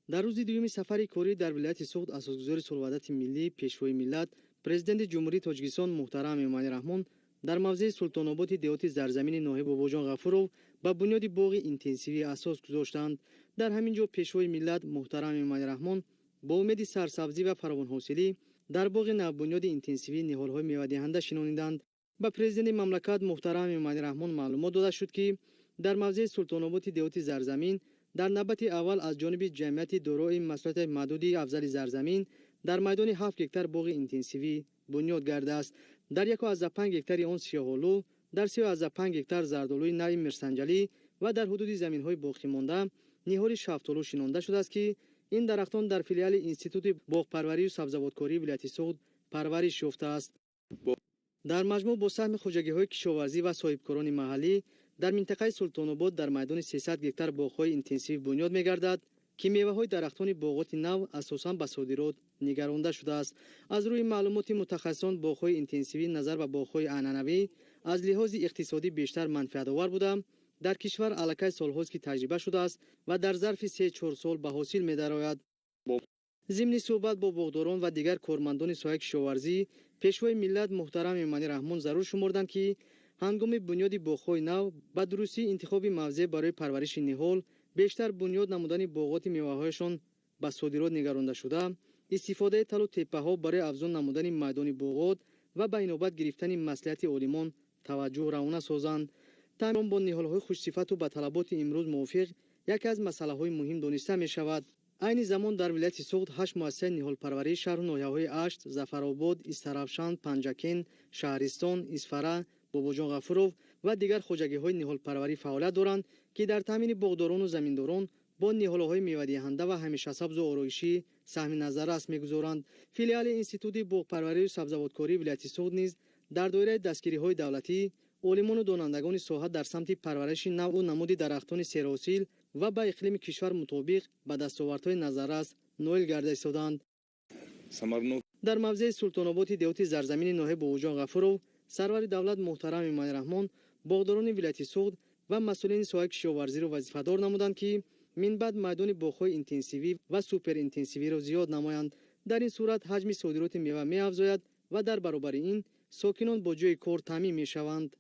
در روز دوم سفر کاری در ولایت سوخت اساسگزار سلوادت ملی پیشوای ملت پرزیدنت جمهوری تاجیکستان محترم امانی رحمان در موضع سلطان آباد دیوتی زرزمین ناهی باباجان غفورov با بنیاد باغ اینتنسیوی اساس گذاشتند. در همین جا پیشوای ملت محترم امانی رحمان با امید سرسبزی و فراوان حاصلی در باغ نوبنیاد اینتنسیوی نهال‌های میوه‌دهنده شنانیدند. با پرزیدنت مملکت محترم امانی رحمان معلومات داده شد که در موضع سلطان آباد دیوتی زرزمین در نوبت اول از جانب جمعیت دارای مساحت محدودی افضل زرزمین در میدان 7 هکتار باغ اینتنسیوی بنیاد گردیده است. در 1.5 هکتار آن سیاه‌آلو، در 3.5 هکتار زردآلوی نوع مرسنجلی و در حدود زمین‌های باقی مانده نهال شفتالو شنانده شده است که این درختان در فیلیال انستیتوت باغپروری و سبزوادکاری ولایت سوخت پرورش یافته است. در مجموع با سهم خوجگی‌های کشاورزی و صاحبکاران محلی در منطقه سلطان آباد در میدان 300 هکتار باغ‌های اینتنسیو بنیاد می‌گردد که میوه‌های درختان باغات نو اساساً به صادرات نگرانده شده است. از روی معلومات متخصصان باغ‌های اینتنسیوی نظر به باغ‌های عنعنوی از لحاظ اقتصادی بیشتر منفعت‌آور بوده. در کشور علاقه سال‌هاست که تجربه شده است و در ظرف 3-4 سال به حاصل می‌درآید. ضمن صحبت با باغداران و دیگر کارمندان ساحه کشاورزی پیشوای ملت محترم امانی رحمان ضرور شمردند که هنگام بنیاد باغ‌های نو با درستی انتخاب موضع برای پرورش نهال بیشتر بنیاد نمودن باغات میوه‌هایشان به صادرات نگرانده شده، استفاده تل و تپه‌ها برای افزون نمودن میدان باغات و به اینابت گرفتن مصلحت عالمان توجه روانه سازند. تامین با نهال‌های خوش‌صفت و با طلبات امروز موافق یکی از مسائل‌های مهم دانسته می‌شود. عین زمان در ولایت سوخت 8 مؤسسه نهال پروری شهر و ناحیه‌های اشت، ظفرآباد، استرافشان، پنجکین، شهرستان، اسفره، باباجان غفورov و دیگر خوجگی‌های نهال پروری فعالیت دارند که در تامین باغداران و زمینداران با نهال‌های میوه‌دهنده و همیشه سبز و آرایشی سهم نظر است می‌گذارند. فیلیال انستیتوت باغپروری و سبزوادکاری ولایت سوخت نیز در دایره دستگیری‌های دولتی عالمان و دانندگان ساحه در سمت پرورش نوع و نمود درختان سیرحاصل و با اقلیم کشور مطابق به دستاوردهای نظررس نائل گردیده ایستادند. در موضع سلطان آباد دیوتی زرزمین ناحیه باباجان غفورov سرور دولت محترم امانی رحمان باغداران ولایت سوخت و مسئولین ساحه کشاورزی را وظیفه‌دار نمودند که من بعد میدان باغ‌های اینتنسیوی و سوپر اینتنسیوی را زیاد نمایند. در این صورت حجم صادرات میوه می‌افزاید و در برابر این ساکنان با جای کار تامین می‌شوند.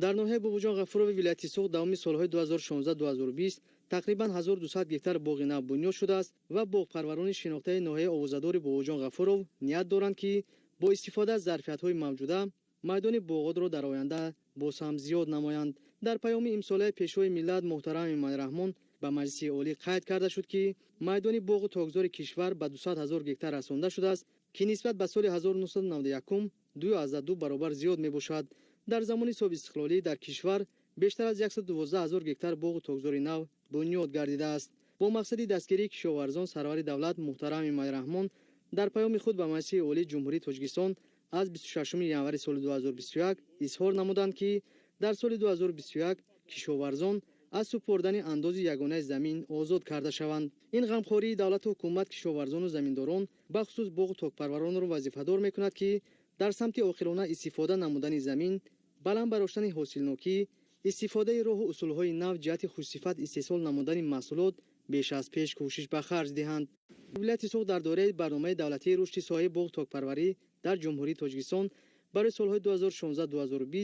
در ناحیه باباجان غفورov ولایت سوخت دوام سال‌های 2016-2020 تقریباً 1200 هکتار باغ نو بنیاد شده است و باغپروران شناخته ناحیه آوازدار باباجان غفورov نیت دارند که با استفاده از ظرفیت‌های موجوده میدان باغات را در آینده باز هم زیاد نمایند. در پیام امساله پیشوای ملت محترم امانی رحمان به مجلس عالی قید کرده شد که میدان باغ تاگزار کشور به 200,000 هکتار رسانده شده است که نسبت به سال 1991 2.2 برابر زیاد میباشد. در زمان صاحب استقلالی در کشور بیشتر از 112,000 هکتار باغ تاگزار نو بنیاد گردیده است. با مقصد دستگیری کشاورزان سرور دولت محترم امانی رحمان در پیام خود به مجلس عالی جمهوری تاجیکستان از 26 ژانویه سال 2021 اظهار نمودند که در سال 2021 کشاورزان از سپردن انداز یگانه زمین آزاد کرده شوند. این غمخواری دولت و حکومت کشاورزان و زمینداران بخصوص باغ تاکپروران را وظیفه‌دار می‌کند که در سمت عاقلانه استفاده نمودن زمین، بلند برآوردن حاصلناکی، استفاده راه و اصول‌های نو جهت خوش‌صفت استحصال نمودن محصولات بیش از پیش کوشش به خرج دهند. ولایت سوخت در دوره برنامه دولتی رشد ساحه باغ تاکپروری در جمهوری تاجیکستان برای سال‌های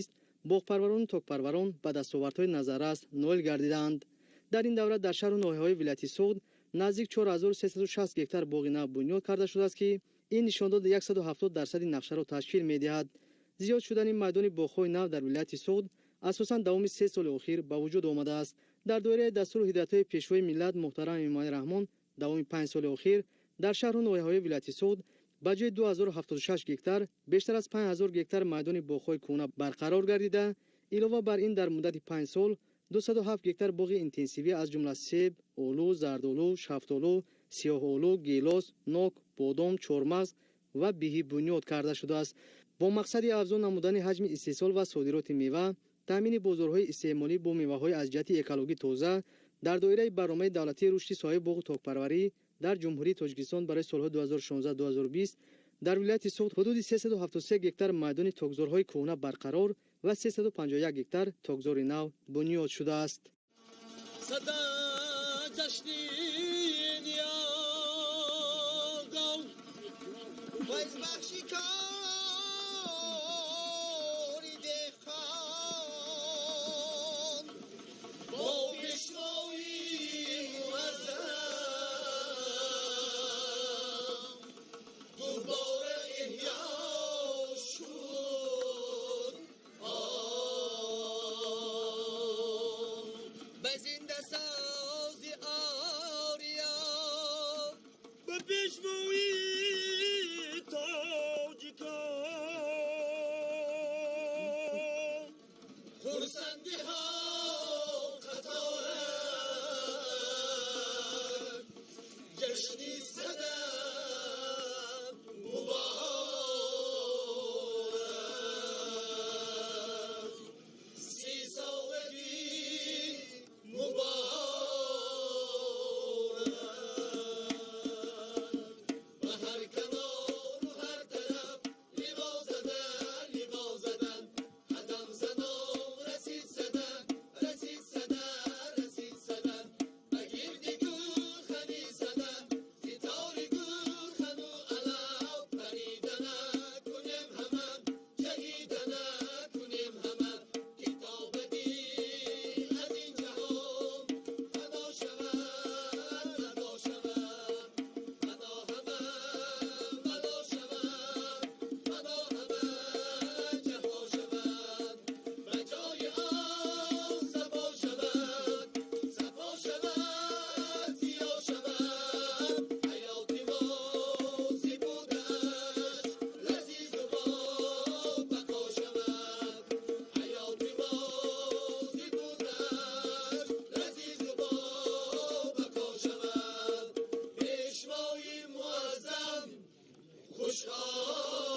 2016-2020 باغپروران و تاکپروران به دستاوردهای نظررس نائل گردیدند. در این دوره در شهر و ناحیه‌های ولایت سوخت نزدیک 4360 هکتار باغ نو بنیاد کرده شده است که این نشانداد 170% نقشه را تشکیل می‌دهد. زیاد شدن میدان باغ‌های نو در ولایت سوخت اساساً دوام 3 سال اخیر به وجود آمده است. در دوره دستور و هدایت‌های پیشوای ملت محترم امانی رحمان دوام 5 سال اخیر در شهر و ناحیه‌های ولایت سوخت با جای 2076 هکتار بیشتر از 5000 هکتار میدان باغ‌های کهنه برقرار گردیده. علاوه بر این در مدت 5 سال 207 هکتار باغ اینتنسیوی از جمله سیب، آلو، زردآلو، شفتالو، سیاه‌آلو، گیلاس، نوک، بادام، چهارمغز و بیهی بنیاد کرده شده است. با مقصد افزون نمودن حجم استحصال و صادرات میوه، تامین بازارهای استعمالی با میوه‌های از جهت اکولوژی تازه در دایره برنامه دولتی رشد ساحه باغ تاکپروری در جمهوری تاجیکستان برای سال‌های 2016-2020 در ولایت سوخت حدود 373 هکتار میدان تاگزارهای کهنه برقرار و 351 هکتار تاگزار نو بنیاد شده است. فیض بخشی کاری دهقان با پیشوایی معظم دوباره احیا شد به زنده سازی آریا به پیشوایی تاجیکان خورسندی ها قطارت جشنی صدم مبارک سی سالگی مبارک و هر کنار و هر طرف لیوا زدن قدم زنان رسید صدن بگیردی گل خنی زدن ستاری گل خنو علاو پریدن کنیم همان جهیدن کنیم همان کتاب دین از این جهان فدا شود فدا شود فدا همان فدا شود فدا همان جفا شود به جای آن صفا شود زیا شود حیاتی ما زیبودش لذیذ و با بقا شود حیاتی ما زیبودش لذیذ و با بقا شود پیشوای معظم خوشحال